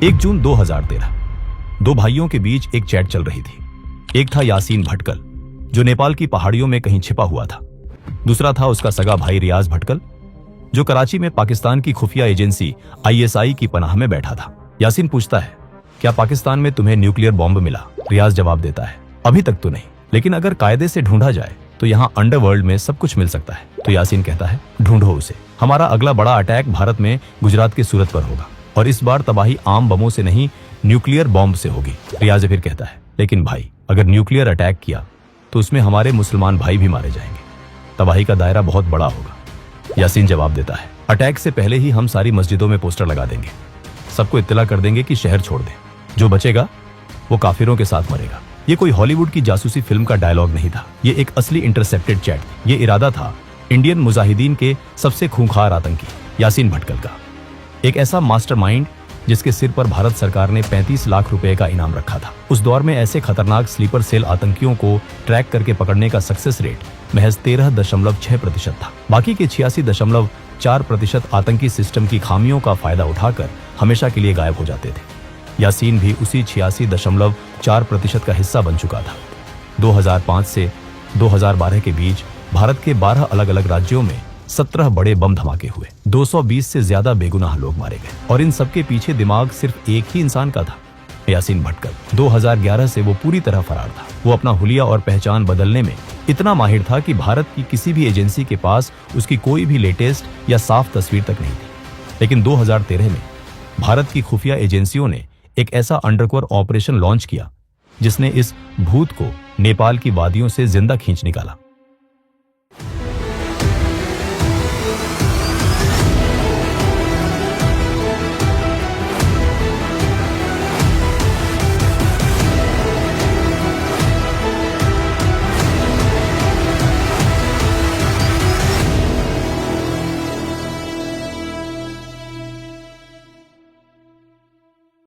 1 जून 2013 दो भाइयों के बीच एक चैट चल रही थी। एक था यासीन भटकल, जो नेपाल की पहाड़ियों में कहीं छिपा हुआ था। दूसरा था उसका सगा भाई रियाज भटकल, जो कराची में पाकिस्तान की खुफिया एजेंसी ISI की पनाह में बैठा था। यासीन पूछता है, क्या पाकिस्तान में तुम्हें न्यूक्लियर बॉम्ब मिला? रियाज जवाब देता है, अभी तक तो नहीं, लेकिन अगर कायदे से ढूंढा जाए तो यहाँ अंडरवर्ल्ड में सब कुछ मिल सकता है। तो यासीन कहता है, ढूंढो उसे। हमारा अगला बड़ा अटैक भारत में गुजरात के सूरत पर होगा, और इस बार तबाही आम बमों से नहीं, न्यूक्लियर बॉम्ब से होगी। रियाज फिर कहता है, लेकिन भाई, अगर न्यूक्लियर अटैक किया तो उसमें हमारे मुसलमान भाई भी मारे जाएंगे, तबाही का दायरा बहुत बड़ा होगा। यासीन जवाब देता है, अटैक से पहले ही हम सारी मस्जिदों में पोस्टर लगा देंगे, सबको इत्तला कर देंगे कि शहर छोड़ दे, जो बचेगा वो काफिरों के साथ मरेगा। ये कोई हॉलीवुड की जासूसी फिल्म का डायलॉग नहीं था, ये एक असली इंटरसेप्टेड चैट। ये इरादा था इंडियन मुजाहिदीन के सबसे खूंखार आतंकी यासीन भटकल का, एक ऐसा मास्टरमाइंड जिसके सिर पर भारत सरकार ने 35 लाख रुपए का इनाम रखा था। उस दौर में ऐसे खतरनाक स्लीपर सेल आतंकियों को ट्रैक करके पकड़ने का सक्सेस रेट महज 13.6% था। बाकी के 86.4% आतंकी सिस्टम की खामियों का फायदा उठाकर हमेशा के लिए गायब हो जाते थे। यासीन भी उसी 86.4% का हिस्सा बन चुका था। 2005 से 2012 के बीच भारत के 12 अलग अलग राज्यों में 17 बड़े बम धमाके हुए, 220 से ज्यादा बेगुनाह लोग मारे गए, और इन सबके पीछे दिमाग सिर्फ एक ही इंसान का था, यासीन भटकल। 2011 से वो पूरी तरह फरार था। वो अपना हुलिया और पहचान बदलने में इतना माहिर था कि भारत की किसी भी एजेंसी के पास उसकी कोई भी लेटेस्ट या साफ तस्वीर तक नहीं थी। लेकिन 2013 में भारत की खुफिया एजेंसियों ने एक ऐसा अंडरकवर ऑपरेशन लॉन्च किया जिसने इस भूत को नेपाल की वादियों से जिंदा खींच निकाला।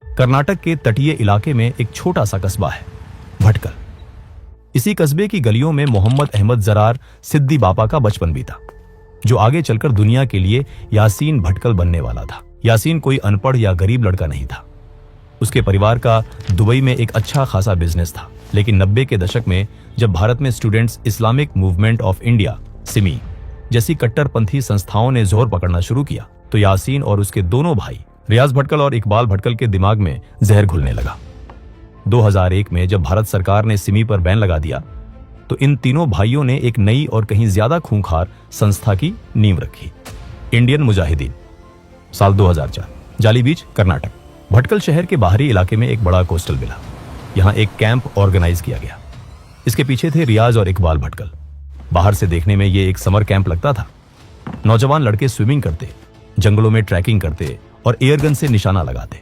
कर्नाटक के तटीय इलाके में एक छोटा सा कस्बा है भटकल। इसी कस्बे की गलियों में मोहम्मद अहमद जरार सिद्दी बापा का बचपन बीता, जो आगे चलकर दुनिया के लिए यासीन भटकल बनने वाला था। यासीन कोई अनपढ़ या गरीब लड़का नहीं था। उसके परिवार का दुबई में एक अच्छा खासा बिजनेस था, लेकिन 90 के दशक में जब भारत में students Islamic movement of India Simi जैसी कट्टरपंथी संस्थाओं ने जोर पकड़ना शुरू किया, तो यासीन और उसके दोनों भाई रियाज भटकल और इकबाल भटकल के दिमाग में जहर घुलने लगा। 2001 में जब भारत सरकार ने सिमी पर बैन लगा दिया, तो इन तीनों भाइयों ने एक नई और कहीं ज्यादा खूंखार संस्था की नींव रखी, इंडियन मुजाहिदीन। साल 2004, जाली बीच, कर्नाटक। भटकल शहर के बाहरी इलाके में एक बड़ा कोस्टल विला, यहाँ एक कैंप ऑर्गेनाइज किया गया। इसके पीछे थे रियाज और इकबाल भटकल। बाहर से देखने में ये एक समर कैंप लगता था। नौजवान लड़के स्विमिंग करते, जंगलों में ट्रैकिंग करते और एयरगन से निशाना लगाते।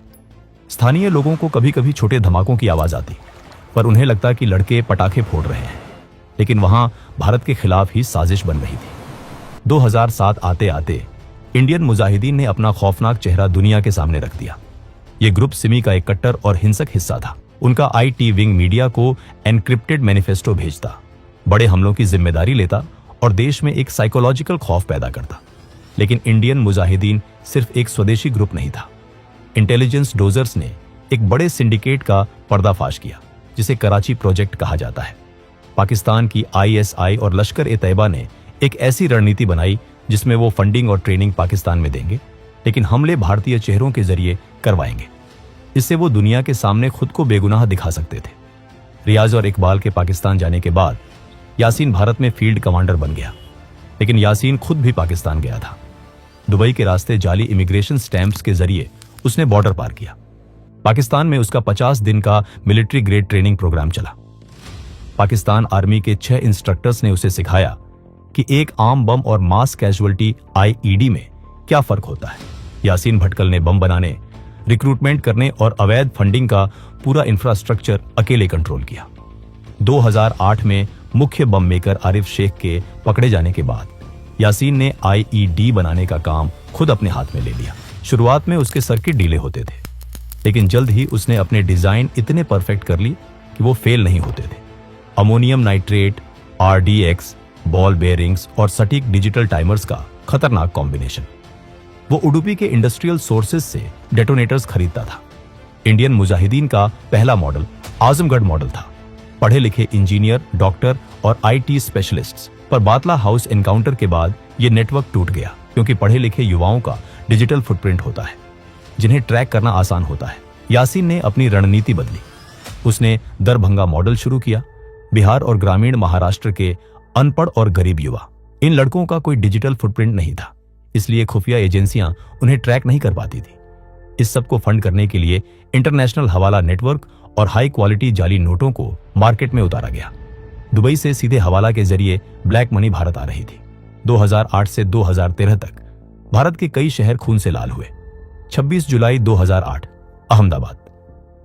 स्थानीय लोगों को कभी कभी छोटे धमाकों की आवाज आती, पर उन्हें लगता कि लड़के पटाखे फोड़ रहे हैं, लेकिन वहां भारत के खिलाफ ही साजिश बन रही थी। 2007 आते आते इंडियन मुजाहिदीन ने अपना खौफनाक चेहरा दुनिया के सामने रख दिया। ये ग्रुप सिमी का एक कट्टर और हिंसक हिस्सा था। उनका IT विंग मीडिया को एनक्रिप्टेड मैनिफेस्टो भेजता, बड़े हमलों की जिम्मेदारी लेता और देश में एक साइकोलॉजिकल खौफ पैदा करता। लेकिन इंडियन मुजाहिदीन सिर्फ एक स्वदेशी ग्रुप नहीं था। इंटेलिजेंस डोजर्स ने एक बड़े सिंडिकेट का पर्दाफाश किया, जिसे कराची प्रोजेक्ट कहा जाता है। पाकिस्तान की ISI और लश्कर-ए-तैयबा ने एक ऐसी रणनीति बनाई जिसमें वो फंडिंग और ट्रेनिंग पाकिस्तान में देंगे, लेकिन हमले भारतीय चेहरों के जरिए करवाएंगे। इससे वो दुनिया के सामने खुद को बेगुनाह दिखा सकते थे। रियाज और इकबाल के पाकिस्तान जाने के बाद यासीन भारत में फील्ड कमांडर बन गया, लेकिन यासीन खुद भी पाकिस्तान गया था। दुबई के रास्ते जाली इमिग्रेशन स्टैंप्स के जरिए उसने बॉर्डर पार किया। पाकिस्तान में उसका 50 दिन का मिलिट्री ग्रेड ट्रेनिंग प्रोग्राम चला। पाकिस्तान आर्मी के 6 इंस्ट्रक्टर्स ने उसे सिखाया कि एक आम बम और मास कैजुअल्टी IED में क्या फर्क होता है। यासीन भटकल ने बम बनाने, रिक्रूटमेंट करने और अवैध फंडिंग का पूरा इंफ्रास्ट्रक्चर अकेले कंट्रोल किया। 2008 में मुख्य बम मेकर आरिफ शेख के पकड़े जाने के बाद यासीन ने IED बनाने का काम खुद अपने हाथ में ले लिया। शुरुआत में उसके सर्किट ढीले होते थे, लेकिन जल्द ही उसने अपने डिजाइन इतने परफेक्ट कर ली कि वो फेल नहीं होते थे। Ammonium nitrate, RDX, ball bearings और सटीक डिजिटल टाइमर्स का खतरनाक कॉम्बिनेशन। वो उडुपी के इंडस्ट्रियल सोर्सेज से डेटोनेटर्स खरीदता था, इंडियन मुजाहिदीन का पहला मॉडल आजमगढ़ मॉडल था। पढ़े लिखे इंजीनियर, डॉक्टर और आईटी स्पेशलिस्ट्स पर बातला हाउस एनकाउंटर के बाद यह नेटवर्क टूट गया, क्योंकि पढ़े लिखे युवाओं का डिजिटल फुटप्रिंट होता है जिन्हें ट्रैक करना आसान होता है। यासीन ने अपनी रणनीति बदली। उसने दरभंगा मॉडल शुरू किया। बिहार और ग्रामीण महाराष्ट्र के अनपढ़ और गरीब युवा, इन लड़कों का कोई डिजिटल फुटप्रिंट नहीं था, इसलिए खुफिया एजेंसियां उन्हें ट्रैक नहीं कर पाती थी। इस सब को फंड करने के लिए इंटरनेशनल हवाला नेटवर्क और हाई क्वालिटी जाली नोटों को मार्केट में उतारा गया। दुबई से सीधे हवाला के जरिए ब्लैक मनी भारत आ रही थी। 2008 से 2013 तक भारत के कई शहर खून से लाल हुए। 26 जुलाई 2008 अहमदाबाद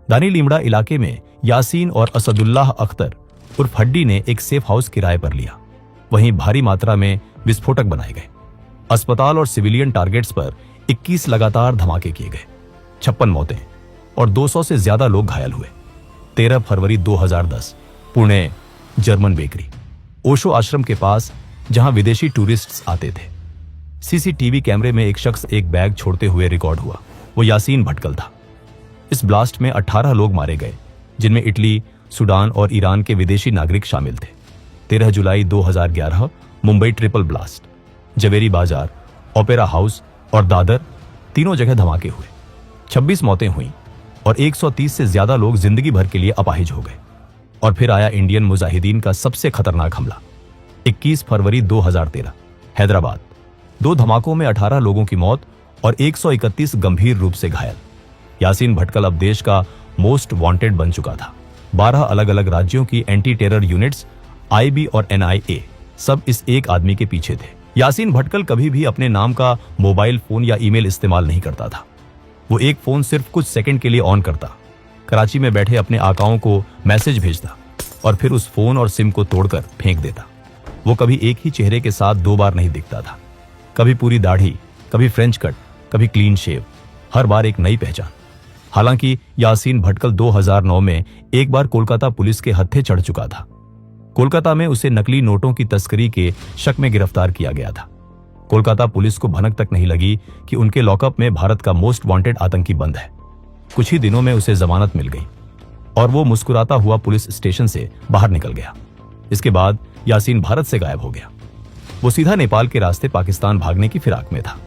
दानी लीमड़ा इलाके में यासीन और असदुल्लाह अख्तर उर्फ हड्डी ने एक सेफ हाउस किराए पर लिया। वहीं भारी मात्रा में विस्फोटक बनाए गए। अस्पताल और सिविलियन टारगेट्स पर 21 लगातार धमाके किए गए। 56 मौतें और 200 से ज्यादा लोग घायल हुए। 13 फरवरी 2010 पुणे जर्मन बेकरी, ओशो आश्रम के पास, जहां विदेशी टूरिस्ट्स आते थे। सीसीटीवी कैमरे में एक शख्स एक बैग छोड़ते हुए रिकॉर्ड हुआ। वो यासीन भटकल था। इस ब्लास्ट में 18 लोग मारे गए, जिनमें इटली, सूडान और ईरान के विदेशी नागरिक शामिल थे। 13 जुलाई 2011 मुंबई ट्रिपल ब्लास्ट, जवेरी बाजार, ओपेरा हाउस और दादर, तीनों जगह धमाके हुए। 26 मौतें हुई और 130 से ज्यादा लोग जिंदगी भर के लिए अपाहिज हो गए। और फिर आया इंडियन मुजाहिदीन का सबसे खतरनाक हमला। 21 फरवरी 2013 हैदराबाद, 2 धमाकों में 18 लोगों की मौत और 131 गंभीर रूप से घायल। यासीन भटकल अब देश का मोस्ट वांटेड बन चुका था। 12 अलग अलग राज्यों की एंटी टेरर यूनिट्स, आईबी और एनआईए सब इस एक आदमी के पीछे थे। यासीन भटकल कभी भी अपने नाम का मोबाइल फोन या ईमेल इस्तेमाल नहीं करता था। वो एक फोन सिर्फ कुछ सेकंड के लिए ऑन करता, कराची में बैठे अपने आकाओं को मैसेज भेजता और फिर उस फोन और सिम को तोड़कर फेंक देता। वो कभी एक ही चेहरे के साथ 2 बार नहीं दिखता था। कभी पूरी दाढ़ी, कभी फ्रेंच कट, कभी क्लीन शेव, हर बार एक नई पहचान। हालांकि यासीन भटकल 2009 में एक बार कोलकाता पुलिस के हत्थे चढ़ चुका था। कोलकाता में उसे नकली नोटों की तस्करी के शक में गिरफ्तार किया गया था। कोलकाता पुलिस को भनक तक नहीं लगी कि उनके लॉकअप में भारत का मोस्ट वांटेड आतंकी बंद है। कुछ ही दिनों में उसे जमानत मिल गई और वो मुस्कुराता हुआ पुलिस स्टेशन से बाहर निकल गया। इसके बाद यासीन भारत से गायब हो गया। वो सीधा नेपाल के रास्ते पाकिस्तान भागने की फिराक में था।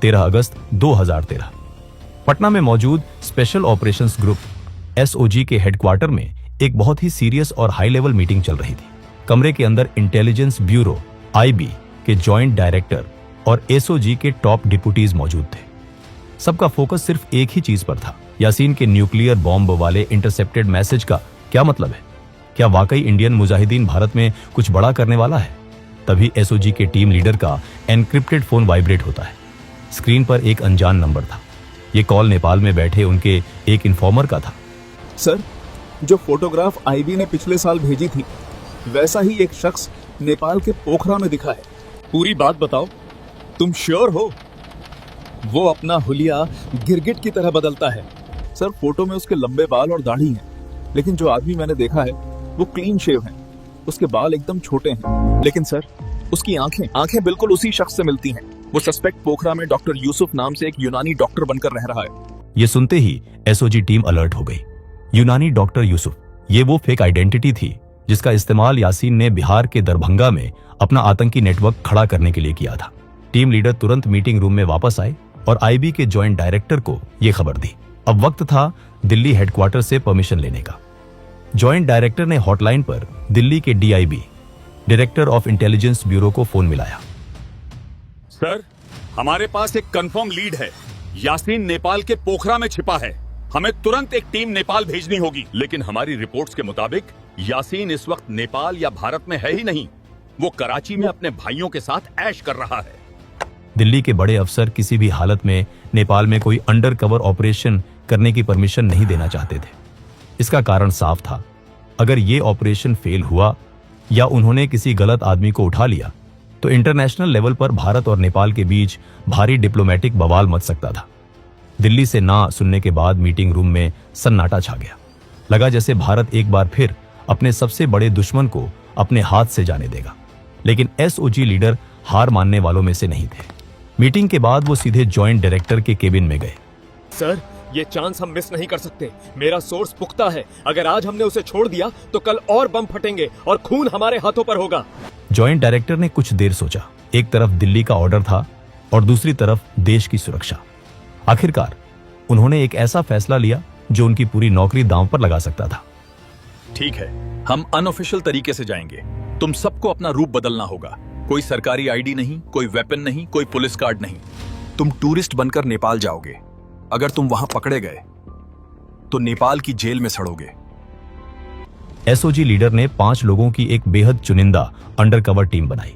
13 अगस्त 2013 पटना में मौजूद स्पेशल ऑपरेशंस ग्रुप एसओजी के हेडक्वार्टर में एक बहुत ही सीरियस और हाई लेवल मीटिंग चल रही थी। कमरे के अंदर इंटेलिजेंस ब्यूरो आईबी के जॉइंट डायरेक्टर और एसओजी के टॉप डिप्यूटीज मौजूद थे। सबका फोकस सिर्फ एक ही चीज पर था, यासीन के न्यूक्लियर बॉम्ब वाले इंटरसेप्टेड मैसेज का क्या मतलब है। क्या वाकई इंडियन मुजाहिदीन भारत में कुछ बड़ा करने वाला है? तभी एसओजी के टीम लीडर का एनक्रिप्टेड फोन वाइब्रेट होता है। स्क्रीन पर एक अनजान नंबर था। ये कॉल नेपाल में बैठे उनके एक इन्फॉर्मर का था। सर, जो फोटोग्राफ आईबी ने पिछले साल भेजी थी, वैसा ही एक शख्स नेपाल के पोखरा में दिखा है। पूरी बात बताओ, तुम श्योर हो? वो अपना हुलिया गिरगिट की तरह बदलता है। सर, फोटो में उसके लंबे बाल और दाढ़ी हैं, लेकिन जो आदमी मैंने देखा है वो क्लीन शेव है। उसके बाल एकदम छोटे हैं, लेकिन सर उसकी आंखें बिल्कुल उसी शख्स से मिलती हैं। वो सस्पेक्ट पोखरा में डॉक्टर यूसुफ नाम से एक यूनानी डॉक्टर बनकर रह रहा है। ये सुनते ही एसओजी टीम अलर्ट हो गई। यूनानी डॉक्टर यूसुफ, ये वो फेक आइडेंटिटी थी जिसका इस्तेमाल यासीन ने बिहार के दरभंगा में अपना आतंकी नेटवर्क खड़ा करने के लिए किया था। टीम लीडर तुरंत मीटिंग रूम में वापस आए और आईबी के जॉइंट डायरेक्टर को यह खबर दी। अब वक्त था दिल्ली हेडक्वार्टर से परमिशन लेने का। जॉइंट डायरेक्टर ने हॉटलाइन पर दिल्ली के DIB, director of intelligence bureau को फोन मिलाया। सर, हमारे पास एक कंफर्म लीड है। यासीन नेपाल के पोखरा में छिपा है। हमें तुरंत एक टीम नेपाल भेजनी होगी। लेकिन हमारी रिपोर्ट्स के मुताबिक यासीन इस वक्त नेपाल या भारत में है ही नहीं। वो कराची में अपने भाइयों के साथ ऐश कर रहा है। दिल्ली के बड़े अफसर किसी भी हालत में नेपाल में कोई अंडर कवर ऑपरेशन करने की परमिशन नहीं देना चाहते थे। इसका कारण साफ था, अगर ये ऑपरेशन फेल हुआ या उन्होंने किसी गलत आदमी को उठा लिया तो इंटरनेशनल लेवल पर भारत और नेपाल के बीच भारी डिप्लोमेटिक बवाल मच सकता था। दिल्ली से ना सुनने के बाद मीटिंग रूम में सन्नाटा छा गया। लगा जैसे भारत एक बार फिर अपने सबसे बड़े दुश्मन को अपने हाथ से जाने देगा। लेकिन एसओजी लीडर हार मानने वालों में से नहीं थे। मीटिंग के बाद वो सीधे जॉइंट डायरेक्टर के केबिन में गए। सर, ये चांस हम मिस नहीं कर सकते। मेरा सोर्स पुख्ता है, अगर आज हमने उसे छोड़ दिया तो कल और बम फटेंगे और खून हमारे हाथों पर होगा। जॉइंट डायरेक्टर ने कुछ देर सोचा। एक तरफ दिल्ली का ऑर्डर था और दूसरी तरफ देश की सुरक्षा। आखिरकार उन्होंने एक ऐसा फैसला लिया जो उनकी पूरी नौकरी दांव पर लगा सकता था। ठीक है, हम अनऑफिशियल तरीके से जाएंगे। तुम सबको अपना रूप बदलना होगा। कोई सरकारी आईडी नहीं, कोई वेपन नहीं, कोई पुलिस कार्ड नहीं। तुम टूरिस्ट बनकर नेपाल जाओगे। अगर तुम वहां पकड़े गए तो नेपाल की जेल में सड़ोगे। एसओजी लीडर ने 5 लोगों की एक बेहद चुनिंदा अंडरकवर टीम बनाई,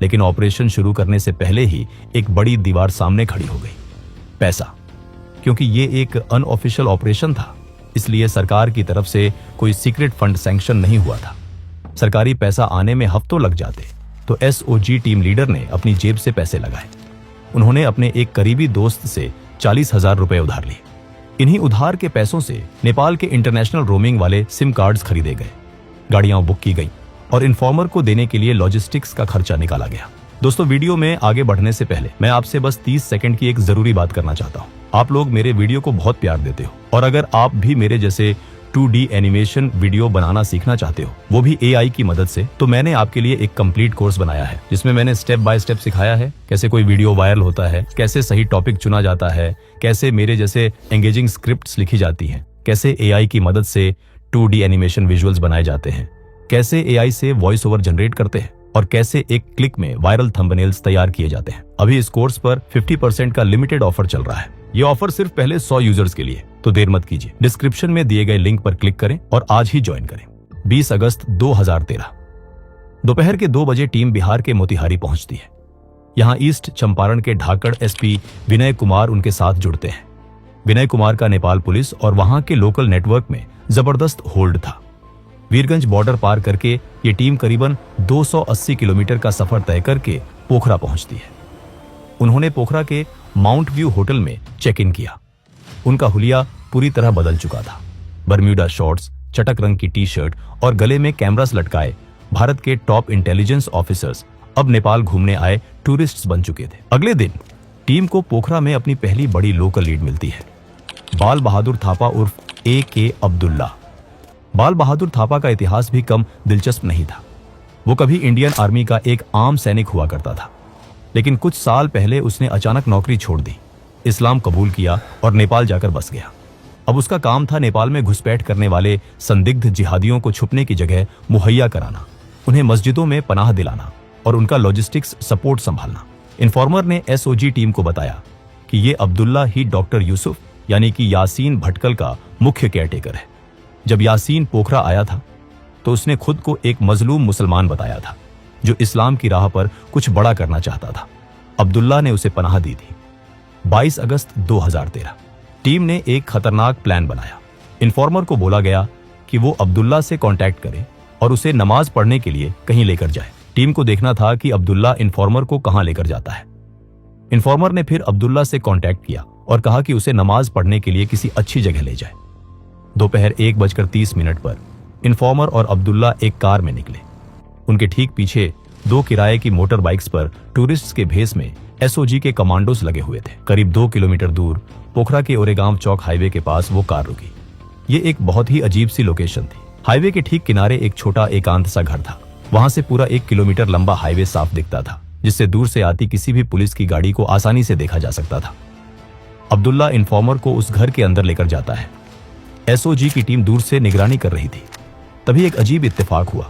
लेकिन ऑपरेशन शुरू करने से पहले ही एक बड़ी दीवार सामने खड़ी हो गई। पैसा। क्योंकि ये एक अनऑफिशियल ऑपरेशन था, इसलिए सरकार की तरफ से कोई सीक्रेट फंड सैंक्शन नहीं हुआ था। सरकारी पैसा आने में हफ्तों लग जाते, तो एसओजी टीम लीडर ने अपनी जेब से पैसे लगाए। उन्होंने अपने एक करीबी दोस्त से 40,000 रुपए उधार लिए। इन्हीं उधार के पैसों से नेपाल के इंटरनेशनल रोमिंग वाले सिम कार्ड्स खरीदे गए, गाड़ियां बुक की गई और इन्फॉर्मर को देने के लिए लॉजिस्टिक्स का खर्चा निकाला गया। दोस्तों, वीडियो में आगे बढ़ने से पहले मैं आपसे बस 30 सेकंड की एक जरूरी बात करना चाहता हूं। आप लोग मेरे वीडियो को बहुत प्यार देते हो, और अगर आप भी मेरे जैसे 2D एनिमेशन वीडियो बनाना सीखना चाहते हो, वो भी AI की मदद से, तो मैंने आपके लिए एक कंप्लीट कोर्स बनाया है, जिसमें मैंने स्टेप बाय स्टेप सिखाया है कैसे कोई वीडियो वायरल होता है, कैसे सही टॉपिक चुना जाता है, कैसे मेरे जैसे एंगेजिंग स्क्रिप्ट्स लिखी जाती हैं, कैसे AI की मदद से 2D एनिमेशन विजुअल्स बनाए जाते हैं, कैसे AI से वॉइस ओवर जनरेट करते हैं, और कैसे एक क्लिक में वायरल थंबनेल्स तैयार किए जाते हैं। अभी इस कोर्स पर 50% का लिमिटेड ऑफर चल रहा है। ये ऑफर सिर्फ पहले 100 यूजर्स के लिए, तो देर मत कीजिए। डिस्क्रिप्शन में दिए गए लिंक पर क्लिक करें और आज ही ज्वाइन करें। 20 अगस्त 2013 दोपहर के 2 बजे टीम बिहार के मोतिहारी पहुंचती है। यहां ईस्ट चंपारण के ढाकड़ एसपी विनय कुमार उनके साथ जुड़ते हैं। विनय कुमार का नेपाल पुलिस और वहां के लोकल नेटवर्क में जबरदस्त होल्ड था। वीरगंज बॉर्डर पार करके ये टीम करीबन 280 किलोमीटर का सफर तय करके पोखरा पहुंचती है। उन्होंने पोखरा के माउंट व्यू होटल में चेक इन किया। उनका हुलिया पूरी तरह बदल चुका था। बरम्यूडा शॉर्ट्स, चटक रंग की टी-शर्ट और गले में कैमरास लटकाए भारत के टॉप इंटेलिजेंस ऑफिसर्स अब नेपाल घूमने आए टूरिस्ट्स बन चुके थे। अगले दिन टीम को पोखरा में अपनी पहली बड़ी लोकल लीड मिलती है। बाल बहादुर थापा उर्फ AK अब्दुल्ला। बाल बहादुर थापा का इतिहास भी कम दिलचस्प नहीं था। वो कभी इंडियन आर्मी का एक आम सैनिक हुआ करता था, लेकिन कुछ साल पहले उसने अचानक नौकरी छोड़ दी, इस्लाम कबूल किया और नेपाल जाकर बस गया। अब उसका काम था नेपाल में घुसपैठ करने वाले संदिग्ध जिहादियों को छुपने की जगह मुहैया कराना, उन्हें मस्जिदों में पनाह दिलाना और उनका लॉजिस्टिक्स सपोर्ट संभालना। इन्फॉर्मर ने एसओजी टीम को बताया कि ये अब्दुल्ला ही डॉक्टर यूसुफ यानी कि यासीन भटकल का मुख्य केयरटेकर है। जब यासीन पोखरा आया था तो उसने खुद को एक मजलूम मुसलमान बताया था जो इस्लाम की राह पर कुछ बड़ा करना चाहता था। अब्दुल्ला ने उसे पनाह दी थी। 22 अगस्त 2013 टीम ने एक खतरनाक प्लान बनाया। इन्फॉर्मर को बोला गया कि वो अब्दुल्ला से कांटेक्ट करे और उसे नमाज पढ़ने के लिए कहीं लेकर जाए। टीम को देखना था कि अब्दुल्ला इन्फॉर्मर को कहां लेकर जाता है। इन्फॉर्मर ने फिर अब्दुल्ला से कांटेक्ट किया और कहा कि उसे नमाज पढ़ने के लिए किसी अच्छी जगह ले जाए। दोपहर 1:30 पर इन्फॉर्मर और अब्दुल्ला एक कार में निकले। उनके ठीक पीछे 2 किराए की मोटर बाइक्स पर टूरिस्ट्स के भेस में एसओजी के कमांडोज लगे हुए थे। करीब 2 किलोमीटर दूर पोखरा के ओरेगांव चौक हाईवे के पास वो कार रुकी। ये एक बहुत ही अजीब सी लोकेशन थी। हाईवे के ठीक किनारे एक छोटा एकांत सा घर था। वहां से पूरा 1 किलोमीटर लंबा हाईवे साफ दिखता था, जिससे दूर से आती किसी भी पुलिस की गाड़ी को आसानी से देखा जा सकता था। अब्दुल्ला इन्फॉर्मर को उस घर के अंदर लेकर जाता है। एसओजी की टीम दूर से निगरानी कर रही थी। तभी एक अजीब इत्तेफाक हुआ।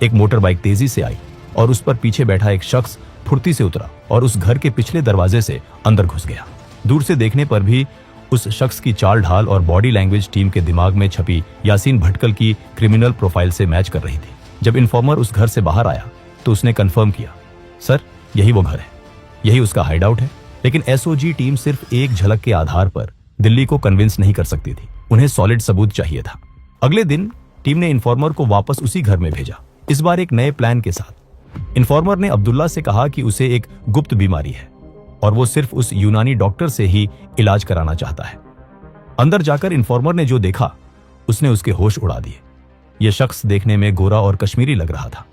एक मोटर बाइक तेजी से आई और उस पर पीछे बैठा एक शख्स फुर्ती से उतरा और उस घर के पिछले दरवाजे से अंदर घुस गया। दूर से देखने पर भी उस शख्स की चाल ढाल और बॉडी लैंग्वेज टीम के दिमाग में छपी यासीन भटकल की क्रिमिनल प्रोफाइल से मैच कर रही थी। जब इन्फॉर्मर उस घर से बाहर आया तो उसने कंफर्म किया, सर यही वो घर है, यही उसका हाइड आउट है। लेकिन एसओजी टीम सिर्फ एक झलक के आधार पर दिल्ली को कन्विंस नहीं कर सकती थी। उन्हें सॉलिड सबूत चाहिए था। अगले दिन टीम ने इन्फॉर्मर को वापस उसी घर में भेजा, इस बार एक नए प्लान के साथ। इन्फॉर्मर ने अब्दुल्ला से कहा कि उसे एक गुप्त बीमारी है और वो सिर्फ उस यूनानी डॉक्टर से ही इलाज कराना चाहता है। अंदर जाकर इन्फॉर्मर ने जो देखा उसने उसके होश उड़ा दिए। यह शख्स देखने में गोरा और कश्मीरी लग रहा था,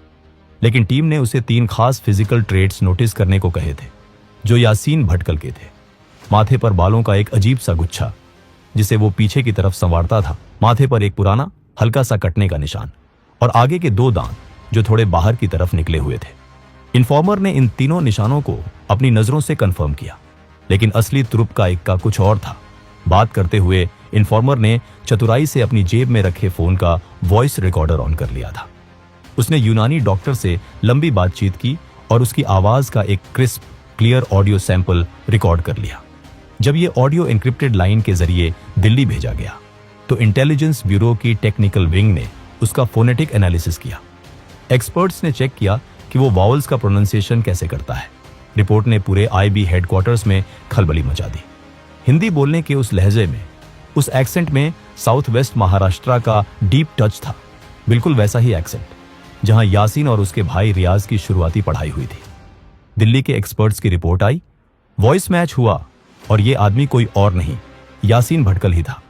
लेकिन टीम ने उसे 3 खास फिजिकल ट्रेट्स नोटिस करने को कहे थे जो यासीन भटकल के थे। माथे पर बालों का एक अजीब सा गुच्छा, जिसे वो पीछे की तरफ संवारता था, माथे पर एक पुराना हल्का सा कटने का निशान और आगे के 2 दांत जो थोड़े बाहर की तरफ निकले हुए थे। इन्फॉर्मर ने इन तीनों निशानों को अपनी नजरों से कंफर्म किया, लेकिन असली तुरुप का इक्का कुछ और था। बात करते हुए इन्फॉर्मर ने चतुराई से अपनी जेब में रखे फोन का वॉइस रिकॉर्डर ऑन कर लिया था। उसने यूनानी डॉक्टर से लंबी बातचीत की और उसकी आवाज का एक crisp clear audio sample record कर लिया। जब यह ऑडियो एन्क्रिप्टेड लाइन के जरिए दिल्ली भेजा गया तो इंटेलिजेंस ब्यूरो की टेक्निकल विंग ने उसका फोनेटिक एनालिसिस किया। एक्सपर्ट्स ने चेक किया कि वो वावल्स का प्रोनाउंसिएशन कैसे करता है। रिपोर्ट ने पूरे आईबी हेडक्वार्टर्स में खलबली मचा दी। हिंदी बोलने के उस लहजे में, उस एक्सेंट में साउथ वेस्ट महाराष्ट्र का डीप टच था। बिल्कुल वैसा ही एक्सेंट जहां यासीन और उसके भाई रियाज की शुरुआती पढ़ाई हुई थी। दिल्ली के एक्सपर्ट्स की रिपोर्ट आई, वॉइस मैच हुआ और ये आदमी कोई और नहीं, यासीन भटकल ही था।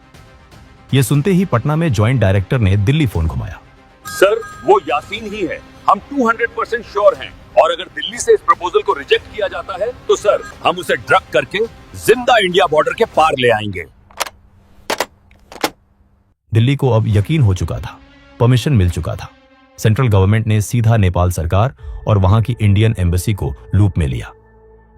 यह सुनते ही पटना में ज्वाइंट डायरेक्टर ने दिल्ली फोन घुमाया। सर, वो यासीन ही है, हम 200% श्योर हैं। और अगर दिल्ली से इस प्रपोजल को रिजेक्ट किया जाता है तो सर, हम उसे ड्रग करके जिंदा इंडिया बॉर्डर के पार ले आएंगे। दिल्ली को अब यकीन हो चुका था, परमिशन मिल चुका था। सेंट्रल गवर्नमेंट ने सीधा नेपाल सरकार और वहां की इंडियन एम्बेसी को लूप में लिया।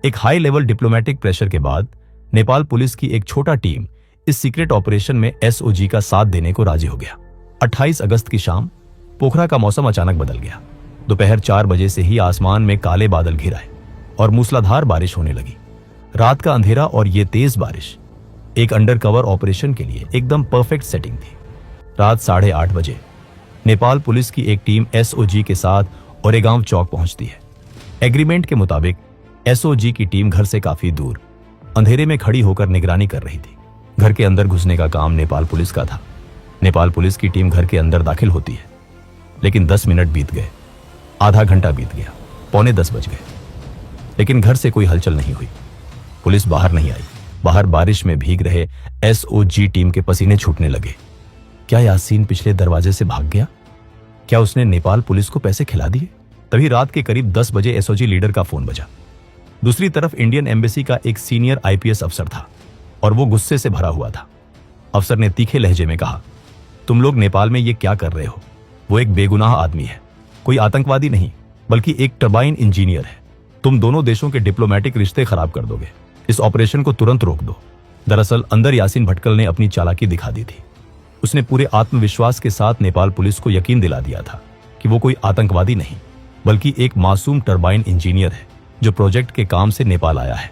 एक हाई लेवल डिप्लोमेटिक प्रेशर के बाद नेपाल पुलिस की एक छोटा टीम इस सीक्रेट ऑपरेशन में एसओजी का साथ देने को राजी हो गया। 28 अगस्त की शाम पोखरा का मौसम अचानक बदल गया। दोपहर 4 बजे से ही आसमान में काले बादल घिर आए और मूसलाधार बारिश होने लगी। रात का अंधेरा और ये तेज बारिश एक अंडरकवर ऑपरेशन के लिए एकदम परफेक्ट सेटिंग थी। रात 8:30 बजे नेपाल पुलिस की एक टीम एसओजी के साथ ओरेगांव चौक पहुंचती है। एग्रीमेंट के मुताबिक एसओजी की टीम घर से काफी दूर अंधेरे में खड़ी होकर निगरानी कर रही थी। घर के अंदर घुसने का काम नेपाल पुलिस का था। नेपाल पुलिस की टीम घर के अंदर दाखिल होती है, लेकिन 10 मिनट बीत गए, आधा घंटा बीत गया, 9:45 बज गए, लेकिन घर से कोई हलचल नहीं हुई। पुलिस बाहर नहीं आई। बाहर बारिश में भीग रहे एसओजी टीम के पसीने छूटने लगे। क्या यासीन पिछले दरवाजे से भाग गया? क्या उसने नेपाल पुलिस को पैसे खिला दिए? तभी रात के करीब 10 बजे एसओजी लीडर का फोन बजा। दूसरी तरफ इंडियन एम्बेसी का एक सीनियर आईपीएस अफसर था और वो गुस्से से भरा हुआ था। अफसर ने तीखे लहजे में कहा, तुम लोग नेपाल में ये क्या कर रहे हो? वो एक बेगुनाह आदमी है, कोई आतंकवादी नहीं, बल्कि एक टरबाइन इंजीनियर है। तुम दोनों देशों के डिप्लोमेटिक रिश्ते खराब कर दोगे। इस ऑपरेशन को तुरंत रोक दो। दरअसल अंदर यासीन भटकल ने अपनी चालाकी दिखा दी थी। उसने पूरे आत्मविश्वास के साथ नेपाल पुलिस को यकीन दिला दिया था कि वो कोई आतंकवादी नहीं, बल्कि एक मासूम टरबाइन इंजीनियर है जो प्रोजेक्ट के काम से नेपाल आया है।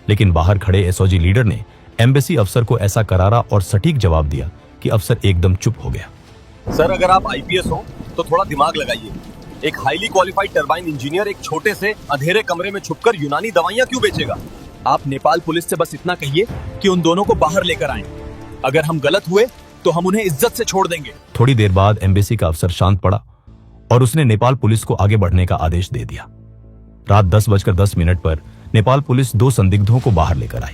लेकिन बाहर खड़े एसओजी लीडर ने एम्बेसी अफसर को ऐसा करारा और सटीक जवाब दिया कि अफसर एकदम चुप हो गया। सर, अगर आप आईपीएस हो तो थोड़ा दिमाग लगाइए। एक हाईली क्वालिफाइड टरबाइन इंजीनियर एक छोटे से अंधेरे कमरे में छुपकर यूनानी दवाइयां क्यों बेचेगा? आप नेपाल पुलिस से बस इतना कहिए कि उन दोनों को बाहर लेकर आएं। अगर हम गलत हुए तो हम उन्हें इज्जत से छोड़ देंगे। थोड़ी देर बाद एम्बेसी का अफसर शांत पड़ा और उसने नेपाल पुलिस को आगे बढ़ने का आदेश दे दिया। रात 10:10 पर नेपाल पुलिस 2 संदिग्धों को बाहर लेकर आई।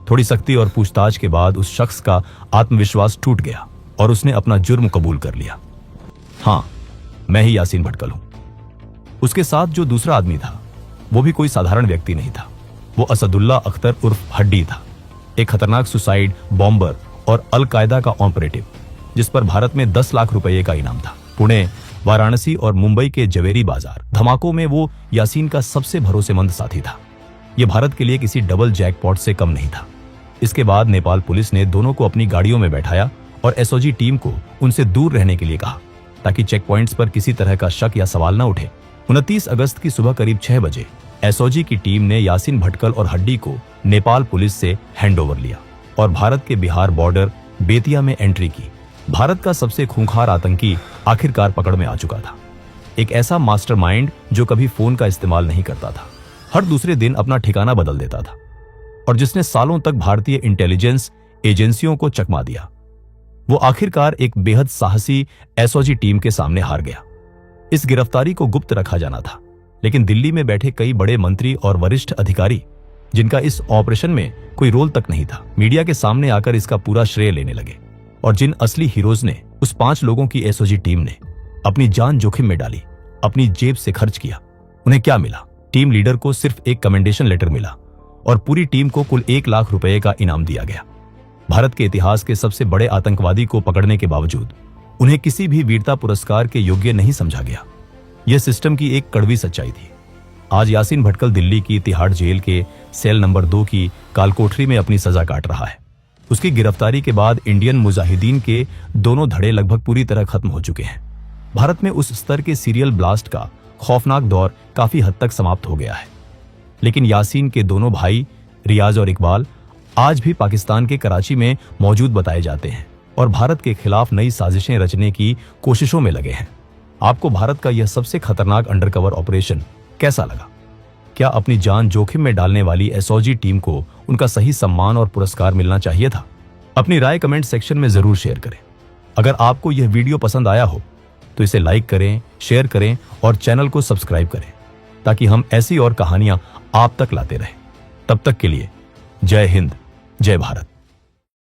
थोड़ी सख्ती और पूछताछ के बाद उस शख्स का आत्मविश्वास टूट गया और उसने अपना जुर्म कबूल कर लिया। हाँ, मैं ही यासीन भटकल हूं। उसके साथ जो दूसरा आदमी था वो भी कोई साधारण व्यक्ति नहीं था। वो असदुल्ला अख्तर उर्फ हड्डी था, एक खतरनाक सुसाइड बॉम्बर और अल कायदा का ऑपरेटिव, जिस पर भारत में 10 लाख रुपए का इनाम था। पुणे, वाराणसी और मुंबई के जवेरी बाजार धमाकों में वो यासीन का सबसे भरोसेमंद साथी था। यह भारत के लिए किसी डबल जैकपॉट से कम नहीं था। इसके बाद नेपाल पुलिस ने दोनों को अपनी गाड़ियों में बैठाया और एसओजी टीम को उनसे दूर रहने के लिए कहा, ताकि चेक पॉइंट्स पर किसी तरह का शक या सवाल न उठे। 29 अगस्त की सुबह करीब 6 बजे एसओजी की टीम ने यासीन भटकल और हड्डी को नेपाल पुलिस से हैंडओवर लिया और भारत के बिहार बॉर्डर बेतिया में एंट्री की। भारत का सबसे खूंखार आतंकी आखिरकार पकड़ में आ चुका था। एक ऐसा मास्टरमाइंड जो कभी फोन का इस्तेमाल नहीं करता था, हर दूसरे दिन अपना ठिकाना बदल देता था और जिसने सालों तक भारतीय इंटेलिजेंस एजेंसियों को चकमा दिया। वो आखिरकार एक बेहद साहसी एसओजी टीम के सामने हार गया। इस गिरफ्तारी को गुप्त रखा जाना था, लेकिन दिल्ली में बैठे कई बड़े मंत्री और वरिष्ठ अधिकारी, जिनका इस ऑपरेशन में कोई रोल तक नहीं था, मीडिया के सामने आकर इसका पूरा श्रेय लेने लगे। और जिन असली हीरोज ने उस 5 लोगों की एसओजी टीम ने अपनी जान जोखिम में डाली, अपनी जेब से खर्च किया, उन्हें क्या मिला? टीम लीडर को सिर्फ एक कमेंडेशन लेटर मिला और पूरी टीम को कुल 1 लाख रुपए का इनाम दिया गया। भारत के इतिहास के सबसे बड़े आतंकवादी को पकड़ने के बावजूद उन्हें किसी भी वीरता पुरस्कार के योग्य नहीं समझा गया। यह सिस्टम की एक कड़वी सच्चाई थी। आज यासीन भटकल दिल्ली की तिहाड़ जेल के सेल नंबर 2 की कालकोठरी में अपनी सजा काट रहा है। उसकी गिरफ्तारी के बाद इंडियन मुजाहिदीन के दोनों धड़े लगभग पूरी तरह खत्म हो चुके हैं। भारत में उस स्तर के सीरियल ब्लास्ट का खौफनाक दौर काफी हद तक समाप्त हो गया है। लेकिन यासीन के दोनों भाई रियाज और इकबाल आज भी पाकिस्तान के कराची में मौजूद बताए जाते हैं और भारत के खिलाफ नई साजिशें रचने की कोशिशों में लगे हैं। आपको भारत का यह सबसे खतरनाक अंडरकवर ऑपरेशन कैसा लगा? क्या अपनी जान जोखिम में डालने वाली एसओजी टीम को उनका सही सम्मान और पुरस्कार मिलना चाहिए था? अपनी राय कमेंट सेक्शन में जरूर शेयर करें। अगर आपको यह वीडियो पसंद आया हो तो इसे लाइक करें, शेयर करें और चैनल को सब्सक्राइब करें ताकि हम ऐसी और कहानियां आप तक लाते रहें। तब तक के लिए जय हिंद, जय भारत।